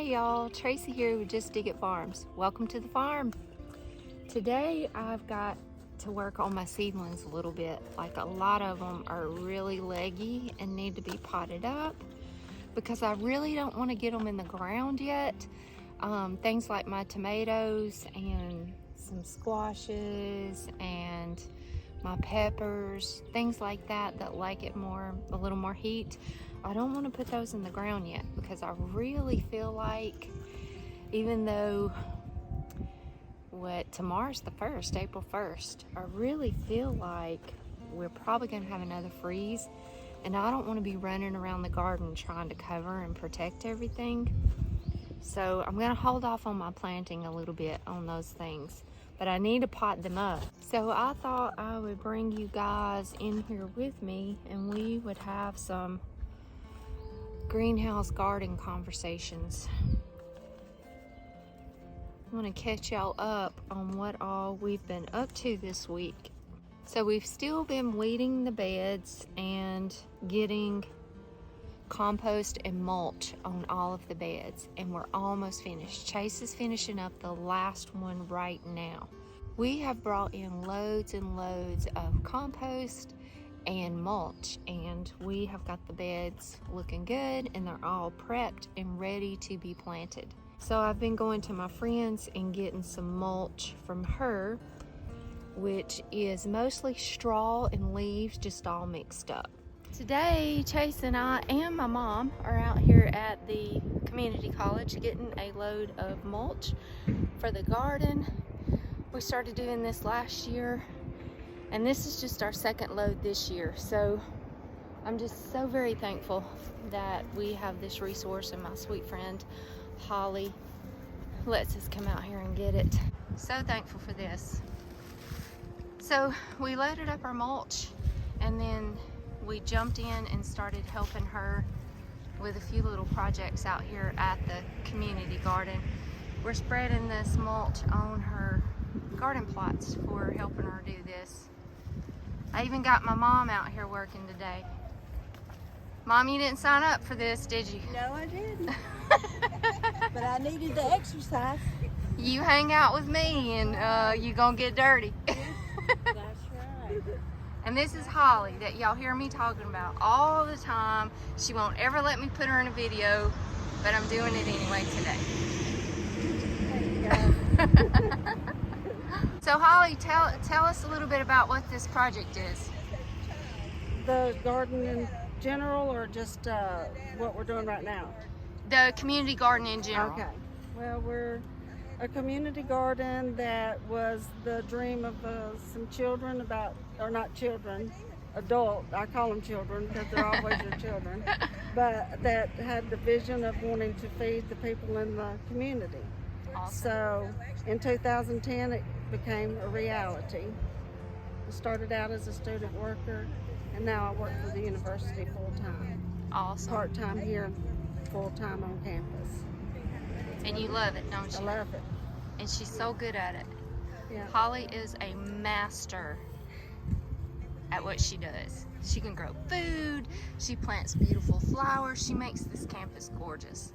Hey y'all, Tracy here with Just Dig It Farms. Welcome to the farm. Today I've got to work on my seedlings a little bit. Like, a lot of them are really leggy and need to be potted up because I really don't want to get them in the ground yet. Things like my tomatoes and some squashes and my peppers, things like that like it a little more heat. I don't want to put those in the ground yet because I really feel like, even though tomorrow's the 1st, April 1st, I really feel like we're probably going to have another freeze, and I don't want to be running around the garden trying to cover and protect everything. So I'm going to hold off on my planting a little bit on those things, but I need to pot them up. So I thought I would bring you guys in here with me and we would have some greenhouse garden conversations. I want to catch y'all up on what all we've been up to this week. So we've still been weeding the beds and getting compost and mulch on all of the beds, and we're almost finished. Chase is finishing up the last one right now. We have brought in loads and loads of compost and mulch, and we have got the beds looking good, and they're all prepped and ready to be planted. So I've been going to my friend's and getting some mulch from her, which is mostly straw and leaves just all mixed up. Today, Chase and I and my mom are out here at the community college getting a load of mulch for the garden. We started doing this last year, and this is just our second load this year. So I'm just so very thankful that we have this resource, and my sweet friend Holly lets us come out here and get it. So thankful for this. So we loaded up our mulch, and then we jumped in and started helping her with a few little projects out here at the community garden. We're spreading this mulch on her garden plots for helping her do this. I even got my mom out here working today. Mom, you didn't sign up for this, did you? No, I didn't. But I needed the exercise. You hang out with me and you gonna get dirty. That's right. And this is Holly that y'all hear me talking about all the time. She won't ever let me put her in a video, but I'm doing it anyway today. There you go. So Holly, tell us a little bit about what this project is. The garden in general, or just what we're doing right now? The community garden in general. Okay. Well, we're a community garden that was the dream of some children, not children, adult. I call them children because they're always your children, but that had the vision of wanting to feed the people in the community. Awesome. So in 2010, it became a reality. I started out as a student worker, and now I work for the university full-time. Awesome. Part-time here, full-time on campus. And you love it, don't you? I love it. And she's so good at it. Yeah. Holly is a master at what she does. She can grow food, she plants beautiful flowers, she makes this campus gorgeous.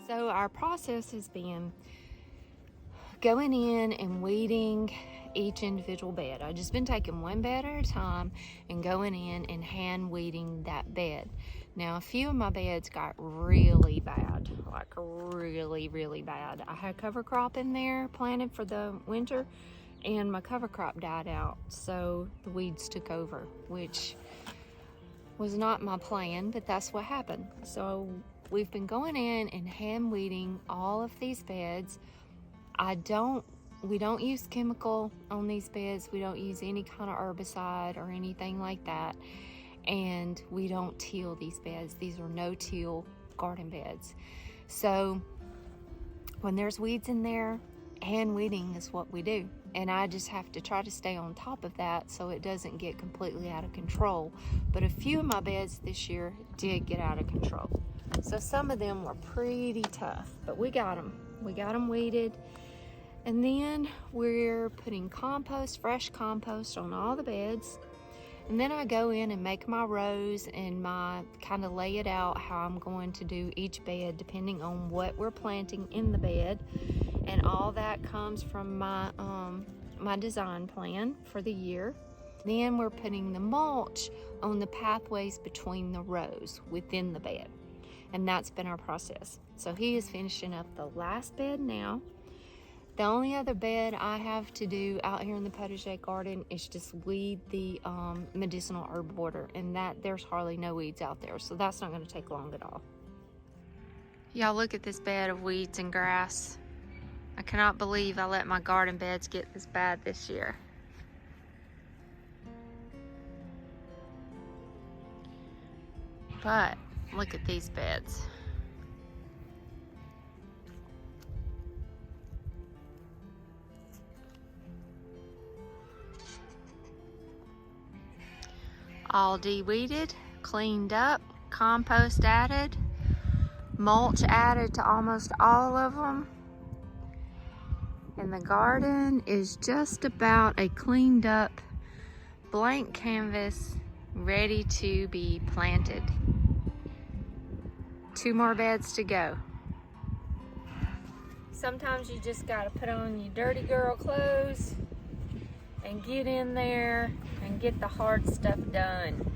So our process has been going in and weeding each individual bed. I've just been taking one bed at a time and going in and hand weeding that bed. Now, a few of my beds got really bad, like really, really bad. I had cover crop in there planted for the winter, and my cover crop died out, so the weeds took over, which was not my plan, but that's what happened. So we've been going in and hand weeding all of these beds. We don't use chemical on these beds. We don't use any kind of herbicide or anything like that. And we don't till these beds. These are no-till garden beds. So when there's weeds in there, hand weeding is what we do. and I just have to try to stay on top of that so it doesn't get completely out of control. But a few of my beds this year did get out of control. So some of them were pretty tough, but we got them. We got them weeded. And then we're putting compost, fresh compost on all the beds. And then I go in and make my rows and kind of lay it out how I'm going to do each bed depending on what we're planting in the bed. And all that comes from my design plan for the year. Then we're putting the mulch on the pathways between the rows within the bed. And that's been our process. So he is finishing up the last bed now. The only other bed I have to do out here in the potager garden is just weed the medicinal herb border, and that there's hardly no weeds out there, so that's not going to take long at all. Y'all, look at this bed of weeds and grass. I cannot believe I let my garden beds get this bad this year. But look at these beds. All de-weeded, cleaned up, compost added, mulch added to almost all of them. And the garden is just about a cleaned up blank canvas ready to be planted. 2 more beds to go. Sometimes you just gotta put on your dirty girl clothes and get in there and get the hard stuff done.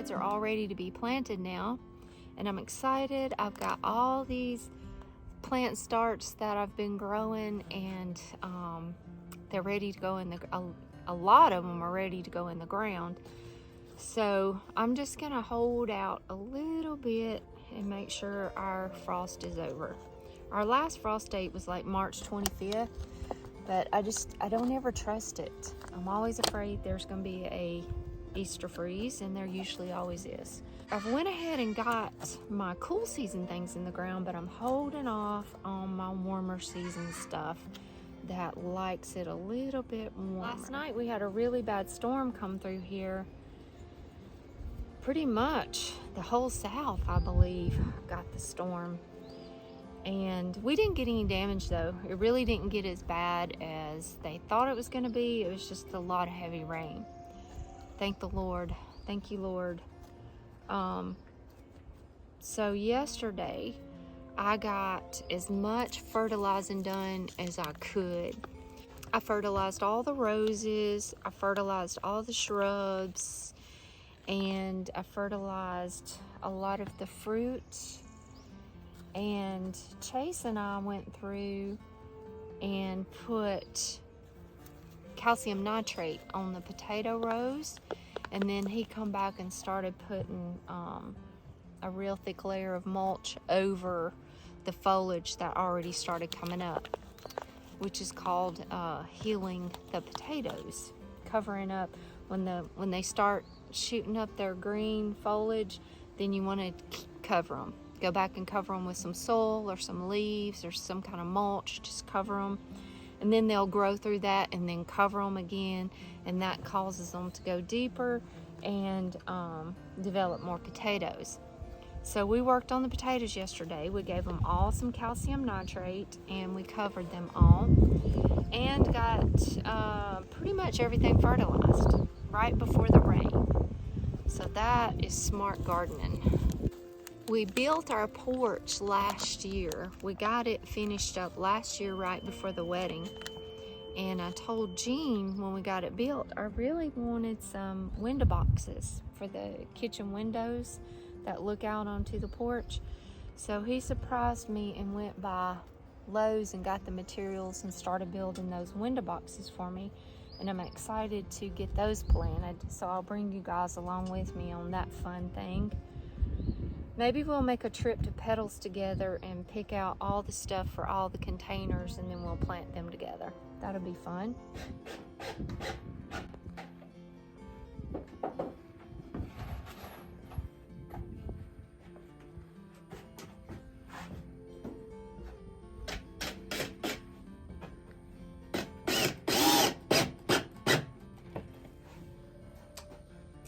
beds are all ready to be planted now, and I'm excited. I've got all these plant starts that I've been growing, and they're ready to go in a lot of them are ready to go in the ground. So I'm just gonna hold out a little bit and make sure our frost is over. Our last frost date was like March 25th, but I don't ever trust it. I'm always afraid there's gonna be a Easter freeze, and there usually always is. I've went ahead and got my cool season things in the ground, but I'm holding off on my warmer season stuff that likes it a little bit warmer. Last night we had a really bad storm come through here. Pretty much the whole South, I believe, got the storm. And we didn't get any damage though. It really didn't get as bad as they thought it was gonna be. It was just a lot of heavy rain. Thank the Lord. Thank you, Lord. So yesterday, I got as much fertilizing done as I could. I fertilized all the roses. I fertilized all the shrubs. And I fertilized a lot of the fruit. And Chase and I went through and put calcium nitrate on the potato rows, and then he come back and started putting a real thick layer of mulch over the foliage that already started coming up, which is called healing the potatoes, covering up when they start shooting up their green foliage. Then you want to cover them, go back and cover them with some soil or some leaves or some kind of mulch. Just cover them. And then they'll grow through that and then cover them again, and that causes them to go deeper and develop more potatoes. So we worked on the potatoes yesterday. We gave them all some calcium nitrate, and we covered them all and got pretty much everything fertilized right before the rain. So that is smart gardening. We built our porch last year. We got it finished up last year right before the wedding. And I told Jean when we got it built, I really wanted some window boxes for the kitchen windows that look out onto the porch. So he surprised me and went by Lowe's and got the materials and started building those window boxes for me. And I'm excited to get those planted. So I'll bring you guys along with me on that fun thing. Maybe we'll make a trip to Petals together and pick out all the stuff for all the containers, and then we'll plant them together. That'll be fun.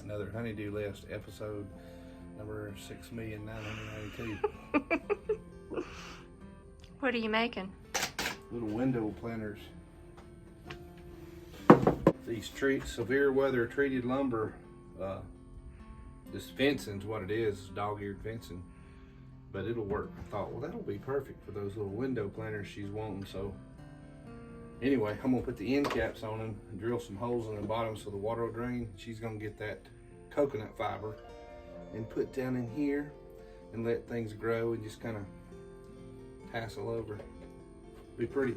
Another honeydew list episode. Number 6,992. What are you making? Little window planters. These severe weather treated lumber. This fencing's what it is, dog-eared fencing. But it'll work. I thought, well, that'll be perfect for those little window planters she's wanting. So anyway, I'm gonna put the end caps on them and drill some holes in the bottom so the water will drain. She's gonna get that coconut fiber and put down in here and let things grow and just kind of tassel over. Be pretty.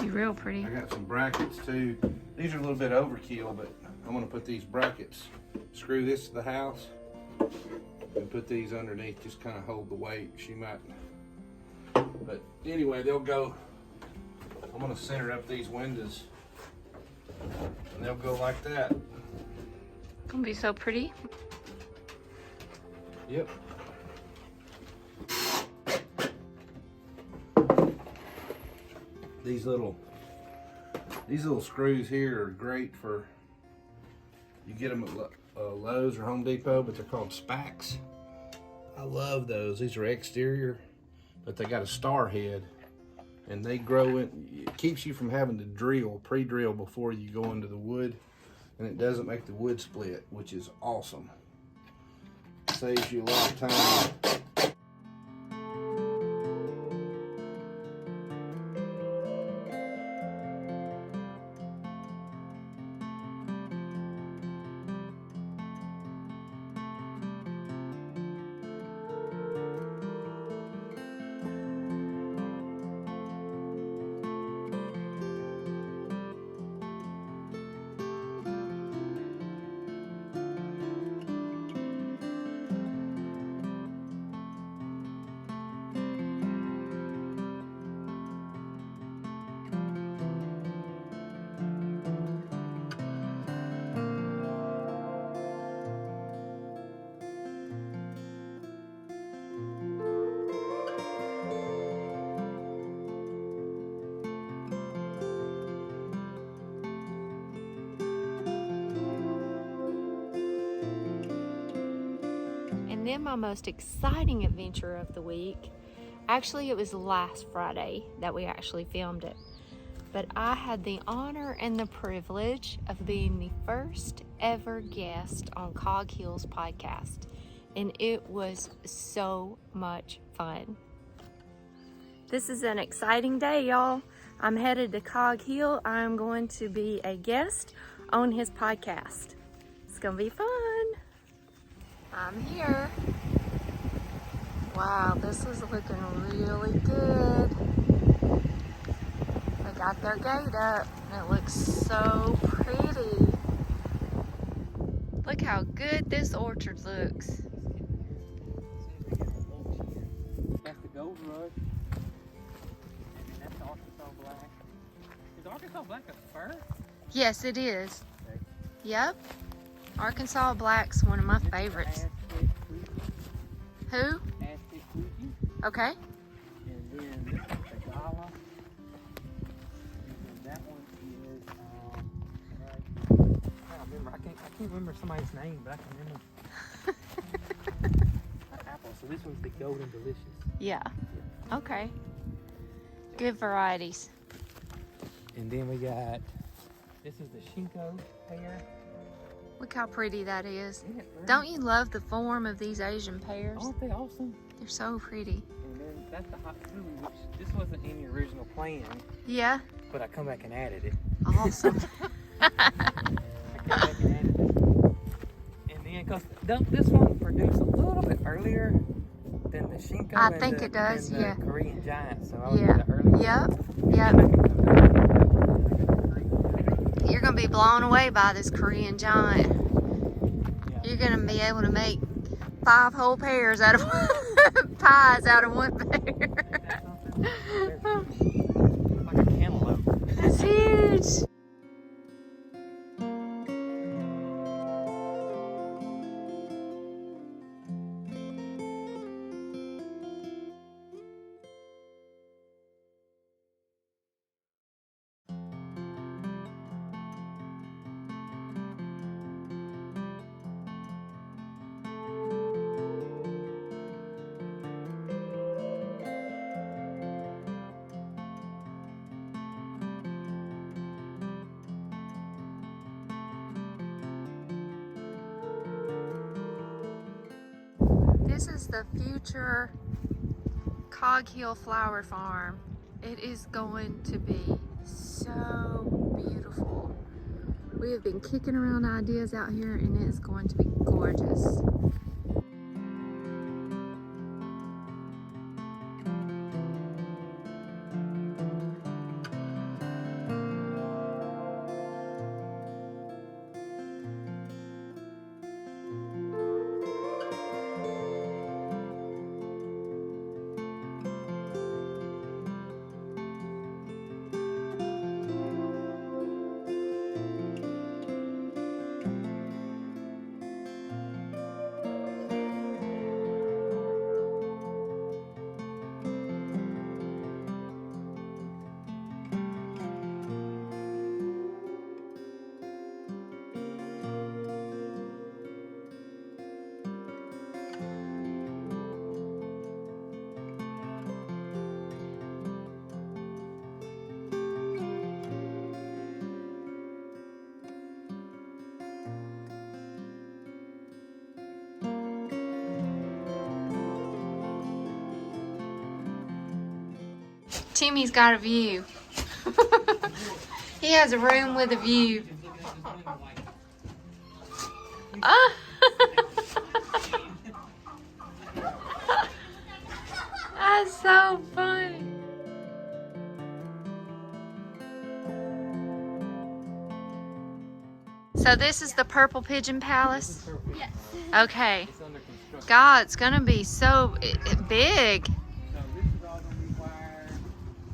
Be real pretty. I got some brackets too. These are a little bit overkill, but I'm gonna put these brackets, screw this to the house, and put these underneath, just kind of hold the weight. She might, but anyway, they'll go. I'm gonna center up these windows and they'll go like that. Gonna be so pretty. Yep. These little screws here are great for, you get them at Lowe's or Home Depot, but they're called spacks. I love those. These are exterior, but they got a star head, and they grow in. It keeps you from having to pre-drill before you go into the wood, and it doesn't make the wood split, which is awesome. Saves you a lot of time. then my most exciting adventure of the week, actually it was last Friday that we actually filmed it, but I had the honor and the privilege of being the first ever guest on Coghill's podcast, and it was so much fun. This is an exciting day, y'all. I'm headed to Coghill. I'm going to be a guest on his podcast. It's gonna be fun. I'm here. Wow, this is looking really good. They got their gate up and it looks so pretty. Look how good this orchard looks. That's the Gold Rush. And that's the Arkansas Black. Is Arkansas Black a fir? Yes, it is. Okay. Yep. Arkansas Black's one of my favorites. Who? Aztec Fuji. Okay. And then this one's the Gala. And that one is, I don't remember. I can't remember somebody's name, but I can remember. Apple. So this one's the Golden Delicious. Yeah. Okay. Good varieties. And then we got, this is the Shinko pear. Look how pretty that is. Isn't it pretty? Don't you love the form of these Asian pears? Aren't they awesome? They're so pretty. And then that's the hot food, which this wasn't in the original plan, Yeah. but I come back and added it. Awesome. I come back and added it. And then, because this one produced a little bit earlier than the Shinko I and think the, it does, and the yeah. Korean Giant, so I would Yeah. get the early Yep. one. Yep. And then I can come back and add it. You're gonna be blown away by this Korean Giant. Yeah. You're gonna be able to make 5 whole pears out of pies out of one pear. Like a cantaloupe. That's huge. This is the future Coghill Flower Farm. It is going to be so beautiful. We have been kicking around ideas out here and it is going to be gorgeous. Timmy's got a view. He has a room with a view. Ah. That's so funny. So this is the Purple Pigeon Palace? Yes. Okay. It's under construction. God, it's gonna be so big. So this is all gonna be wired.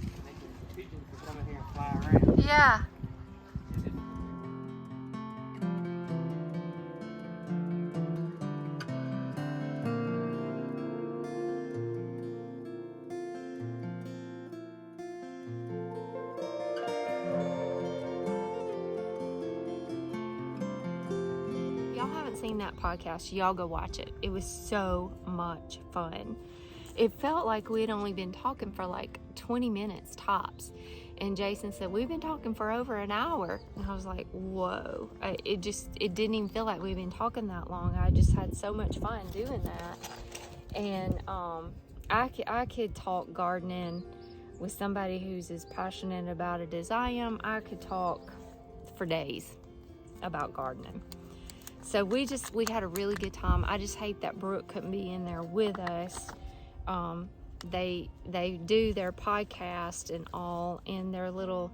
The pigeons can come in here and fly around. Yeah. seen that podcast, y'all go watch it. It was so much fun. It felt like we had only been talking for like 20 minutes tops. And Jason said, we've been talking for over an hour. And I was like, whoa. It didn't even feel like we've been talking that long. I just had so much fun doing that. And I could talk gardening with somebody who's as passionate about it as I am. I could talk for days about gardening. So we had a really good time. I just hate that Brooke couldn't be in there with us. They do their podcast and all in their little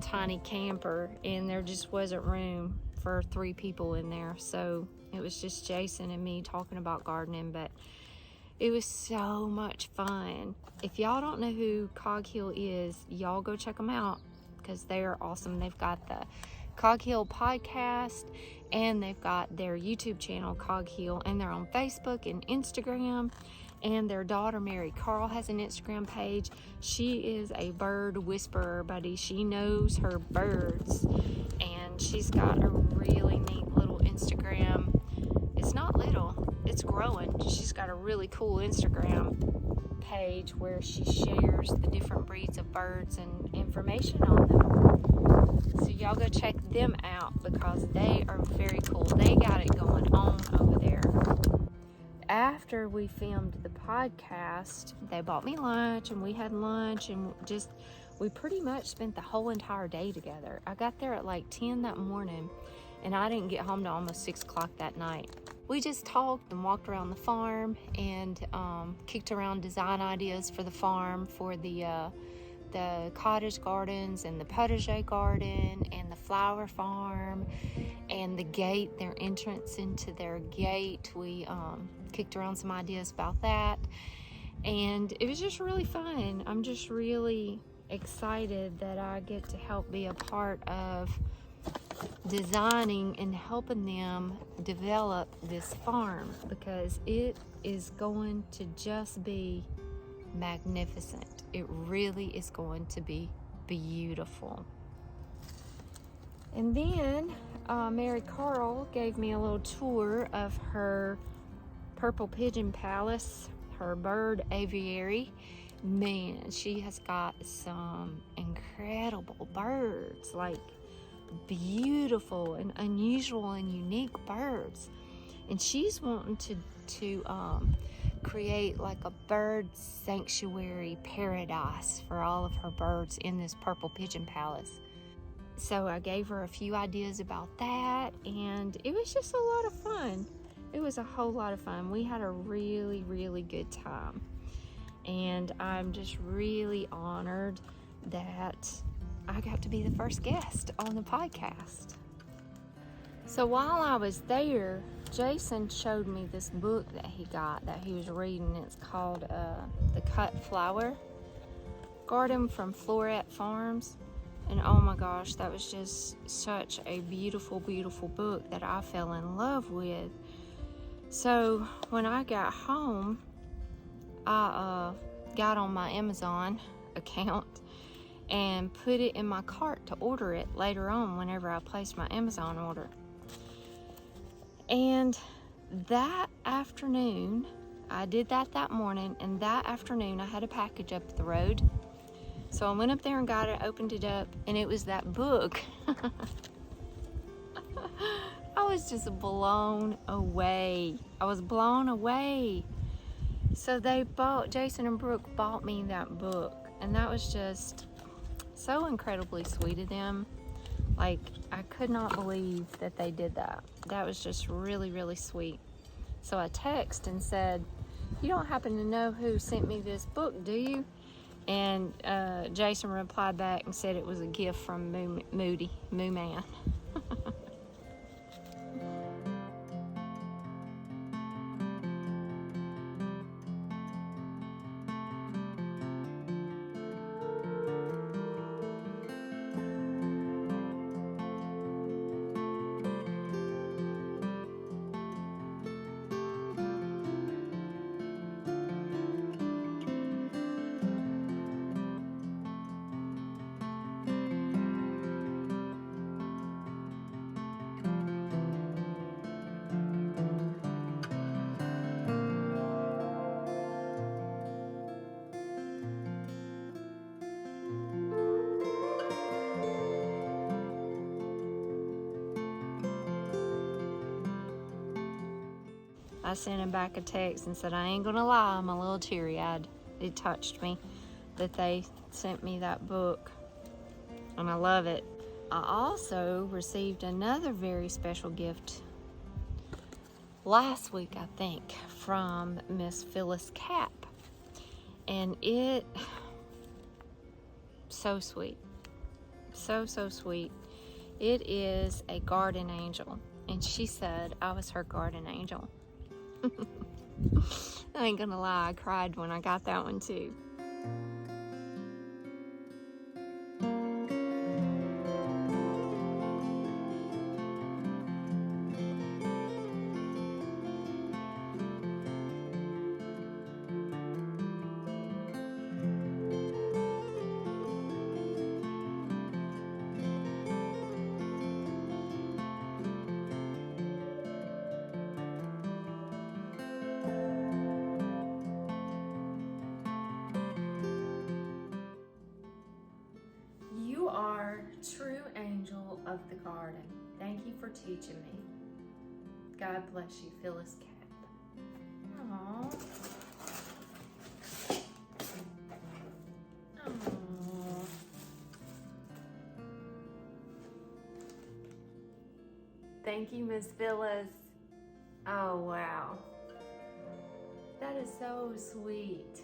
tiny camper, and there just wasn't room for 3 people in there. So it was just Jason and me talking about gardening, but it was so much fun. If y'all don't know who Coghill is, y'all go check them out because they're awesome. They've got the Coghill Podcast, and they've got their YouTube channel, Coghill, and they're on Facebook and Instagram. And their daughter, Mary Carl, has an Instagram page. She is a bird whisperer, buddy. She knows her birds. And she's got a really neat little Instagram. It's not little, it's growing. She's got a really cool Instagram page where she shares the different breeds of birds and information on them. So y'all go check them out because they are very cool. They got it going on over there. After we filmed the podcast, they bought me lunch and we had lunch, and we pretty much spent the whole entire day together. I got there at like 10 that morning, and I didn't get home till almost 6 o'clock that night. We just talked and walked around the farm and kicked around design ideas for the farm, for the cottage gardens and the potager garden and the flower farm and the gate, their entrance into their gate. We kicked around some ideas about that, and it was just really fun. I'm just really excited that I get to help be a part of designing and helping them develop this farm, because it is going to just be magnificent. It really is going to be beautiful. And then Mary Carl gave me a little tour of her Purple Pigeon Palace, her bird aviary. Man, she has got some incredible birds, like beautiful and unusual and unique birds. And she's wanting to create like a bird sanctuary paradise for all of her birds in this Purple Pigeon Palace. So I gave her a few ideas about that, and it was just a lot of fun. It was a whole lot of fun. We had a really, really good time. And I'm just really honored that I got to be the first guest on the podcast. So while I was there, Jason showed me this book that he got, that he was reading. It's called The Cut Flower Garden from Floret Farms. And oh my gosh, that was just such a beautiful, beautiful book that I fell in love with. So when I got home, I got on my Amazon account and put it in my cart to order it later on whenever I placed my Amazon order. And that afternoon, I did that morning, and that afternoon I had a package up the road. So I went up there and got it, opened it up, and it was that book. I was just blown away. I was blown away. So Jason and Brooke bought me that book, and that was just so incredibly sweet of them. Like, I could not believe that they did that. That was just really, really sweet. So I texted and said, "You don't happen to know who sent me this book, do you?" And Jason replied back and said it was a gift from Moo Man. I sent him back a text and said, I ain't gonna lie, I'm a little teary-eyed. It touched me that they sent me that book, and I love it. I also received another very special gift last week, I think, from Miss Phyllis Cap, and it, so sweet, so sweet. It is a garden angel, and she said I was her garden angel. I ain't gonna lie, I cried when I got that one too. You are true angel of the garden. Thank you for teaching me. God bless you, Phyllis Cap. Aww. Aww. Thank you, Miss Phyllis. Oh, wow. That is so sweet.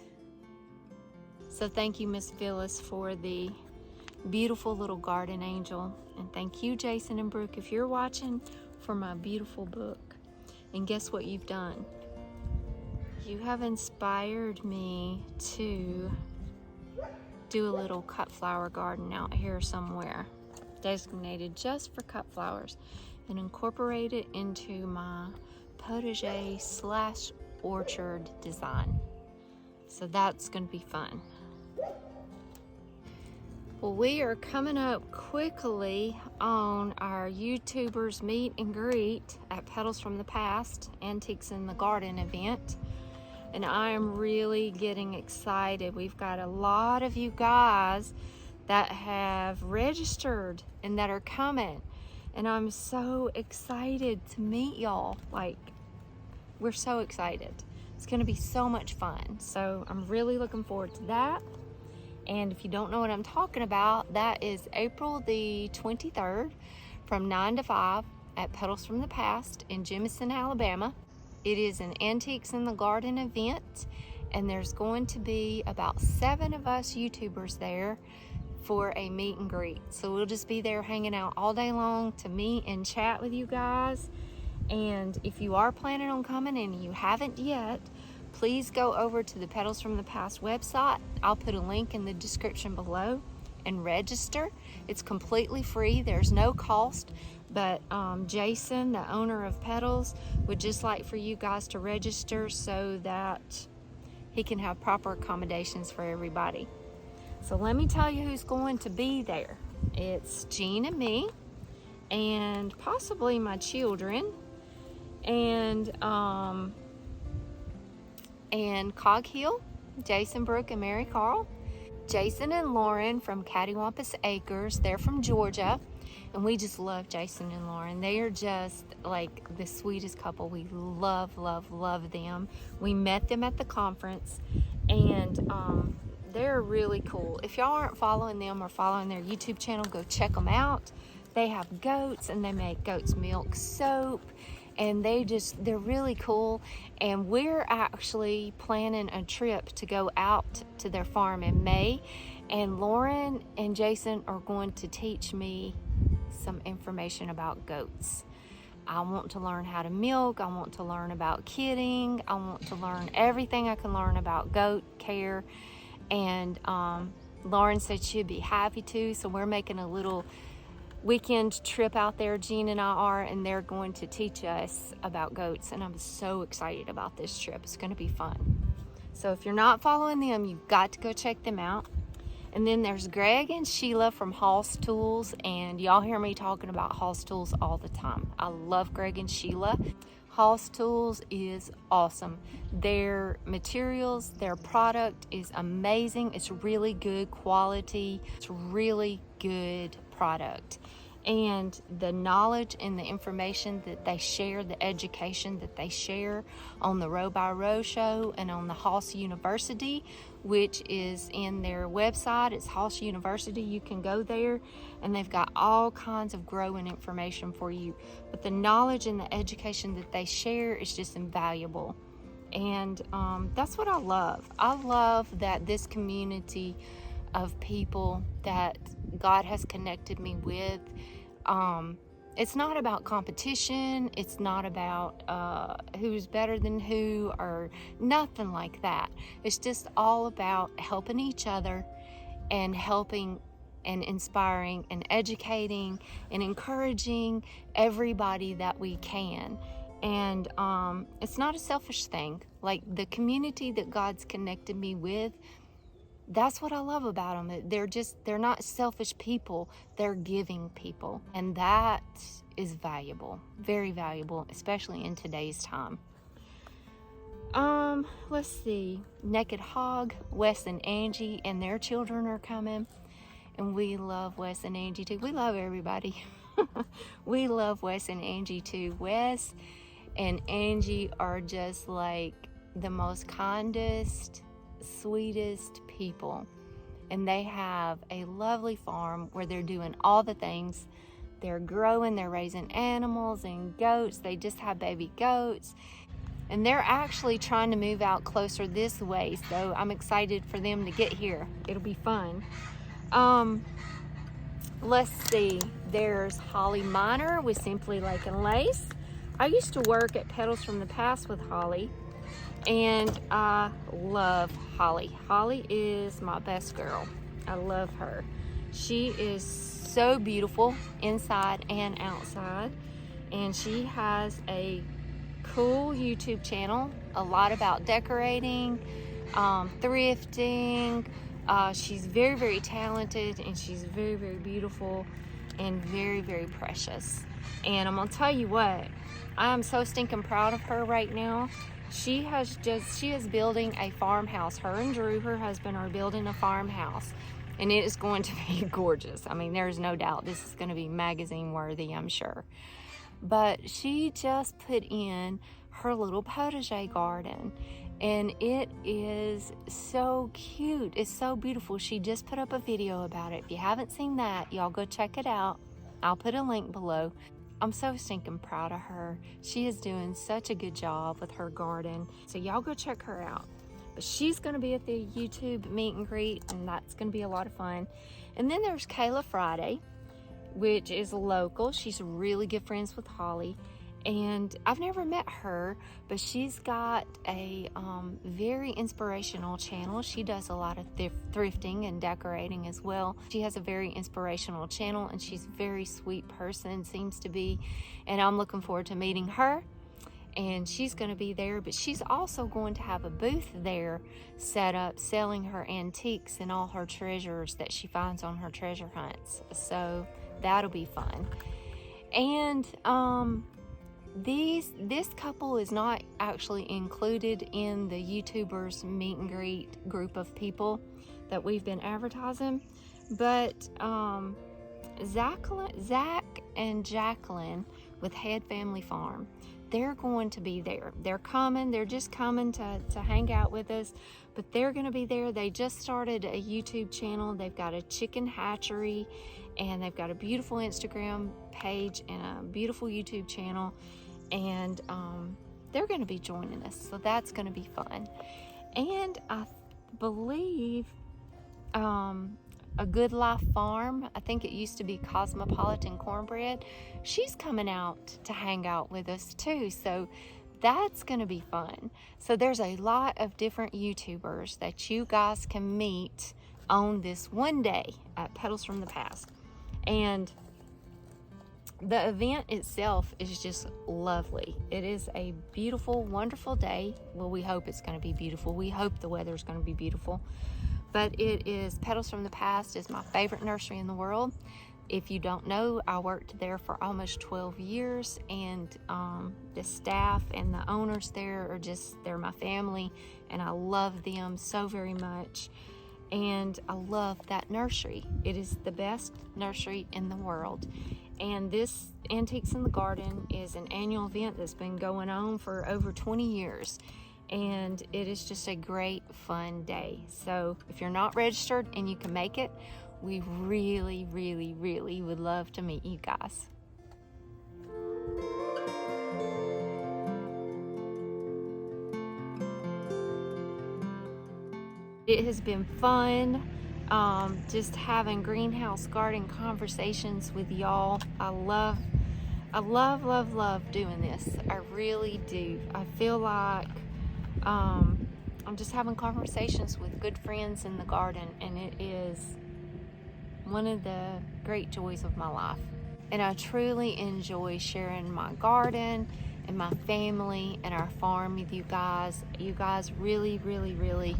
So thank you, Miss Phyllis, for the beautiful little garden angel, and thank you, Jason and Brooke, if you're watching, for my beautiful book. And guess what you've done? You have inspired me to do a little cut flower garden out here somewhere, designated just for cut flowers, and incorporate it into my potager / orchard design. So that's going to be fun. Well, we are coming up quickly on our YouTubers meet and greet at Petals from the Past, Antiques in the Garden event. And I am really getting excited. We've got a lot of you guys that have registered and that are coming. And I'm so excited to meet y'all. Like, we're so excited. It's gonna be so much fun. So I'm really looking forward to that. And if you don't know what I'm talking about, that is April the 23rd from 9 to 5 at Petals from the Past in Jemison, Alabama. It is an Antiques in the Garden event, and there's going to be about 7 of us YouTubers there for a meet and greet. So we'll just be there hanging out all day long to meet and chat with you guys. And if you are planning on coming and you haven't yet, please go over to the Petals from the Past website. I'll put a link in the description below and register. It's completely free. There's no cost, but Jason, the owner of Petals, would just like for you guys to register so that he can have proper accommodations for everybody. So let me tell you who's going to be there. It's Jean and me, and possibly my children, and Coghill, Jason, Brooke, and Mary Carl. Jason and Lauren from Cattywampus Acres. They're from Georgia, and we just love Jason and Lauren. They are just like the sweetest couple. We love them. We met them at the conference, and they're really cool. If y'all aren't following them or following their YouTube channel, go check them out. They have goats, and they make goat's milk soap. And they're really cool. And we're actually planning a trip to go out to their farm in May. And Lauren and Jason are going to teach me some information about goats. I want to learn how to milk. I want to learn about kidding. I want to learn everything I can learn about goat care. And Lauren said she'd be happy to. So we're making a little weekend trip out there, Jean and I are, and they're going to teach us about goats, and I'm so excited about this trip. It's going to be fun. So if you're not following them, you've got to go check them out. And then there's Greg and Sheila from Hall's Tools, and y'all hear me talking about Hall's Tools all the time. I love Greg and Sheila. Hall's Tools is awesome. Their materials, their product is amazing. It's really good quality. It's really good product. And the knowledge and the information that they share, the education that they share on the Row by Row show and on the Hoss University, which is in their website. It's Hoss University. You can go there and they've got all kinds of growing information for you. But the knowledge and the education that they share is just invaluable. And that's what I love. I love that this community of people that God has connected me with, it's not about competition. It's not about who's better than who or nothing like that. It's just all about helping each other and helping and inspiring and educating and encouraging everybody that we can. And it's not a selfish thing. Like the community that God's connected me with, that's what I love about them. They're not selfish people. They're giving people. And that is valuable, very valuable, especially in today's time. Let's see. Naked Hog, Wes and Angie and their children are coming. And we love Wes and Angie too. We love everybody. We love Wes and Angie too. Wes and Angie are just like the most kindest, sweetest people, and they have a lovely farm where they're doing all the things. They're growing, they're raising animals and goats. They just have baby goats, and they're actually trying to move out closer this way, so I'm excited for them to get here. It'll be fun. Let's see, there's Holly Miner with Simply Lake and Lace. I used to work at Petals from the Past with Holly, and I love Holly. Holly is my best girl. I love her. She is so beautiful inside and outside, and she has a cool YouTube channel, a lot about decorating, thrifting. She's very, very talented, and she's very, very beautiful and very, very precious. And I'm gonna tell you what, I am so stinking proud of her right now. She is building a farmhouse. Her and Drew, her husband, are building a farmhouse, and it is going to be gorgeous. I mean, there's no doubt this is going to be magazine worthy, I'm sure. But she just put in her little potager garden, and it is so cute. It's so beautiful. She just put up a video about it. If you haven't seen that, y'all go check it out. I'll put a link below. I'm so stinking proud of her. She is doing such a good job with her garden. So y'all go check her out. But she's gonna be at the YouTube meet and greet, and that's gonna be a lot of fun. And then there's Kayla Friday, which is local. She's really good friends with Holly. And I've never met her, but she's got a very inspirational channel. She does a lot of thrifting and decorating as well. She has a very inspirational channel, and she's a very sweet person, seems to be. And I'm looking forward to meeting her. And she's going to be there, but she's also going to have a booth there set up selling her antiques and all her treasures that she finds on her treasure hunts. So that'll be fun. And this couple is not actually included in the YouTubers meet and greet group of people that we've been advertising, but Zach and Jacqueline with Head Family Farm, they're going to be there. They're coming. They're just coming to hang out with us, but they're going to be there. They just started a YouTube channel. They've got a chicken hatchery, and they've got a beautiful Instagram page and a beautiful YouTube channel, and they're going to be joining us, so that's going to be fun. And I believe A Good Life Farm, I think it used to be Cosmopolitan Cornbread, she's coming out to hang out with us too, so that's going to be fun. So there's a lot of different YouTubers that you guys can meet on this one day at Petals from the Past. And the event itself is just lovely. It is a beautiful, wonderful day. Well, we hope it's going to be beautiful. We hope the weather's going to be beautiful. But it is, Petals from the Past is my favorite nursery in the world. If you don't know, I worked there for almost 12 years, and the staff and the owners there are just, they're my family, and I love them so very much. And I love that nursery. It is the best nursery in the world. And this Antiques in the Garden is an annual event that's been going on for over 20 years. And it is just a great, fun day. So if you're not registered and you can make it, we really, really, really would love to meet you guys. It has been fun, just having greenhouse garden conversations with y'all. I love doing this. I really do. I feel like I'm just having conversations with good friends in the garden, and it is one of the great joys of my life. And I truly enjoy sharing my garden and my family and our farm with you guys. You guys really, really, really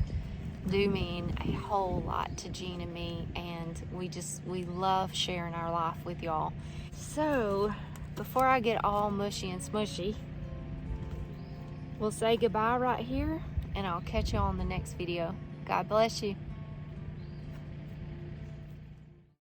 do mean a whole lot to Jean and me, and we love sharing our life with y'all. So before I get all mushy and smushy, we'll say goodbye right here, and I'll catch you on the next video. God bless you.